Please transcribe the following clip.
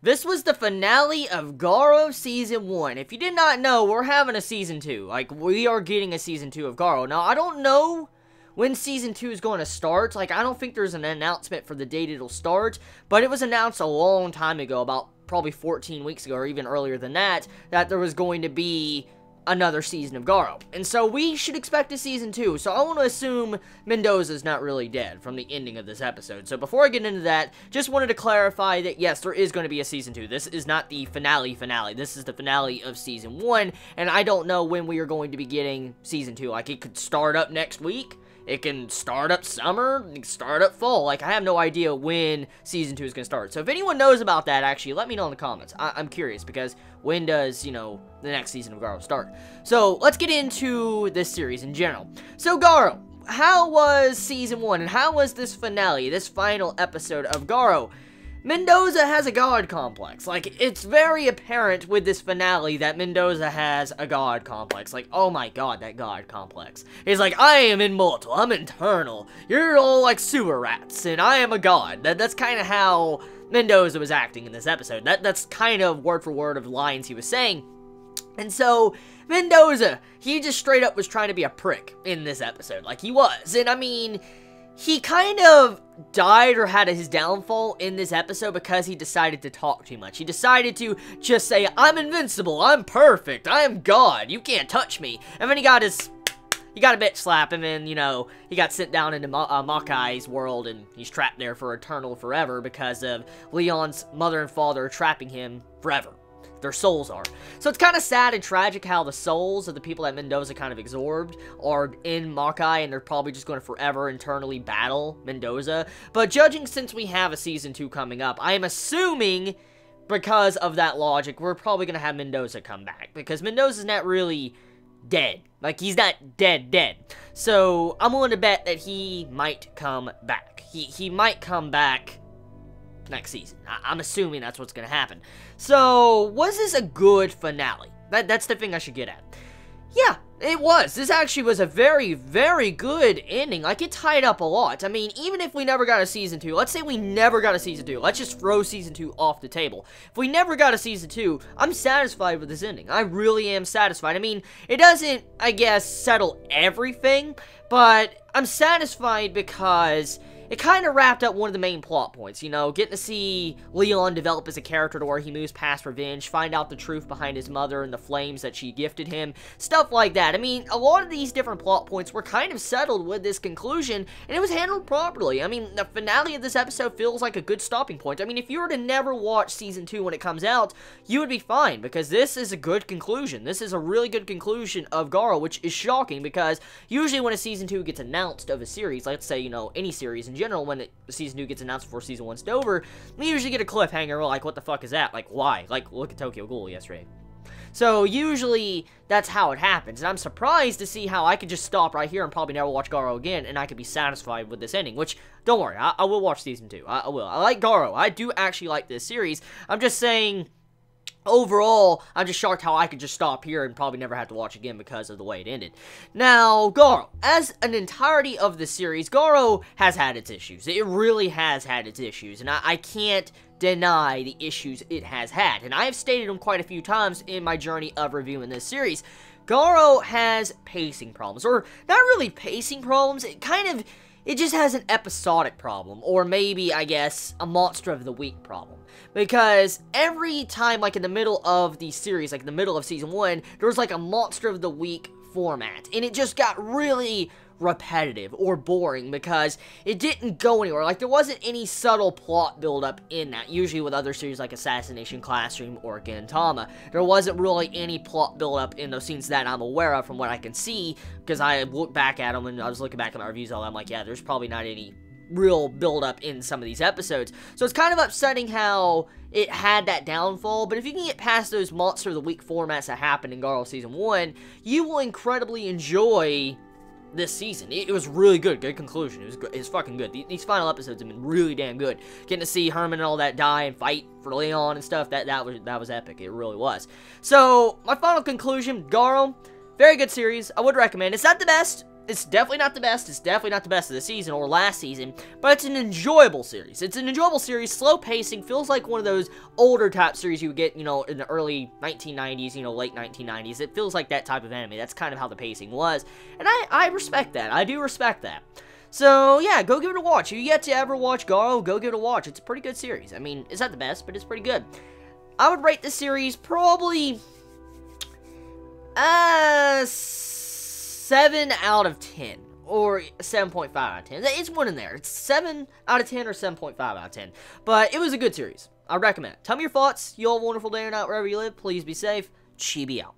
This was the finale of Garo Season 1. If you did not know, we're having a Season 2. Like, we are getting a Season 2 of Garo. Now, I don't know when Season 2 is going to start. Like, I don't think there's an announcement for the date it'll start. But it was announced a long time ago, about probably 14 weeks ago, or even earlier than that, that there was going to be another season of Garo. And so we should expect a Season 2. So I want to assume Mendoza's not really dead from the ending of this episode. So before I get into that, just wanted to clarify that yes, there is going to be a Season 2. This is not the finale. This is the finale of Season 1. And I don't know when we are going to be getting Season 2. Like, it could start up next week. It can start up summer, it can start up fall. Like, I have no idea when Season 2 is going to start. So if anyone knows about that, actually, let me know in the comments. I'm curious, because when does, you know, the next season of Garo start? So, let's get into this series in general. So, Garo, how was Season 1, and how was this finale, this final episode of Garo? Mendoza has a god complex. Like, it's very apparent with this finale that Mendoza has a god complex. Like, oh my god, that god complex. He's like, I am immortal, I'm eternal. You're all like sewer rats, and I am a god. That's kind of how Mendoza was acting in this episode. That's kind of word for word of lines he was saying. And so, Mendoza, he just straight up was trying to be a prick in this episode. Like, he was. And I mean, he kind of died or had his downfall in this episode because he decided to talk too much. He decided to just say, I'm invincible, I'm perfect, I am God, you can't touch me. And then he got a bitch slap, and then, you know, he got sent down into Makai's world, and he's trapped there for eternal forever because of Leon's mother and father trapping him forever. Their souls are. So it's kind of sad and tragic how the souls of the people that Mendoza kind of absorbed are in Makai, and they're probably just going to forever internally battle Mendoza. But judging since we have a Season 2 coming up, I am assuming, because of that logic, we're probably going to have Mendoza come back, because Mendoza's not really dead. Like, he's not dead. So I'm willing to bet that he might come back. He might come back next season. I'm assuming that's what's going to happen. So, was this a good finale? That's the thing I should get at. Yeah, it was. This actually was a very, very good ending. Like, it tied up a lot. I mean, even if we never got a Season 2, let's say we never got a Season 2. Let's just throw Season 2 off the table. If we never got a Season 2, I'm satisfied with this ending. I really am satisfied. I mean, it doesn't, I guess, settle everything, but I'm satisfied because it kind of wrapped up one of the main plot points, you know, getting to see Leon develop as a character to where he moves past revenge, find out the truth behind his mother and the flames that she gifted him, stuff like that. I mean, a lot of these different plot points were kind of settled with this conclusion, and it was handled properly. I mean, the finale of this episode feels like a good stopping point. I mean, if you were to never watch Season 2 when it comes out, you would be fine, because this is a good conclusion. This is a really good conclusion of Garo, which is shocking, because usually when a Season 2 gets announced of a series, let's say, you know, any series in general, when Season 2 gets announced before Season 1's over, we usually get a cliffhanger, like, what the fuck is that? Like, why? Like, look at Tokyo Ghoul yesterday. So, usually, that's how it happens, and I'm surprised to see how I could just stop right here and probably never watch Garo again, and I could be satisfied with this ending, which, don't worry, I will watch Season 2. I will. I like Garo. I do actually like this series. I'm just saying, overall, I'm just shocked how I could just stop here and probably never have to watch again because of the way it ended. Now, Garo, as an entirety of the series, Garo has had its issues. It really has had its issues, and I can't deny the issues it has had. And I have stated them quite a few times in my journey of reviewing this series. Garo has pacing problems, or not really pacing problems, it just has an episodic problem, or maybe, I guess, a Monster of the Week problem. Because every time, like, in the middle of the series, like, in the middle of Season 1, there was, like, a Monster of the Week format. And it just got really repetitive or boring because it didn't go anywhere. Like, there wasn't any subtle plot buildup in that. Usually with other series like Assassination Classroom or Gintama, there wasn't really any plot buildup in those scenes that I'm aware of from what I can see, because I look back at them and I was looking back at my reviews, I'm like, yeah, there's probably not any real build-up in some of these episodes. So it's kind of upsetting how it had that downfall, but if you can get past those Monster of the Week formats that happened in Garo Season 1, you will incredibly enjoy this season. It was really good. Good conclusion. It was good. It's fucking good. These final episodes have been really damn good. Getting to see Herman and all that die and fight for Leon and stuff, that was epic. It really was. So, my final conclusion, Garo, very good series. I would recommend. It's not the best. It's definitely not the best. It's definitely not the best of the season or last season, but it's an enjoyable series. It's an enjoyable series, slow pacing, feels like one of those older type series you would get, you know, in the early 1990s, you know, late 1990s. It feels like that type of anime. That's kind of how the pacing was, and I respect that. I do respect that. So, yeah, go give it a watch. If you yet to ever watch Garo, go give it a watch. It's a pretty good series. I mean, it's not the best, but it's pretty good. I would rate this series probably 7 out of 10, or 7.5 out of 10. It's one in there. It's 7 out of 10 or 7.5 out of 10. But it was a good series. I recommend it. Tell me your thoughts. You all have a wonderful day or night wherever you live. Please be safe. Chibi out.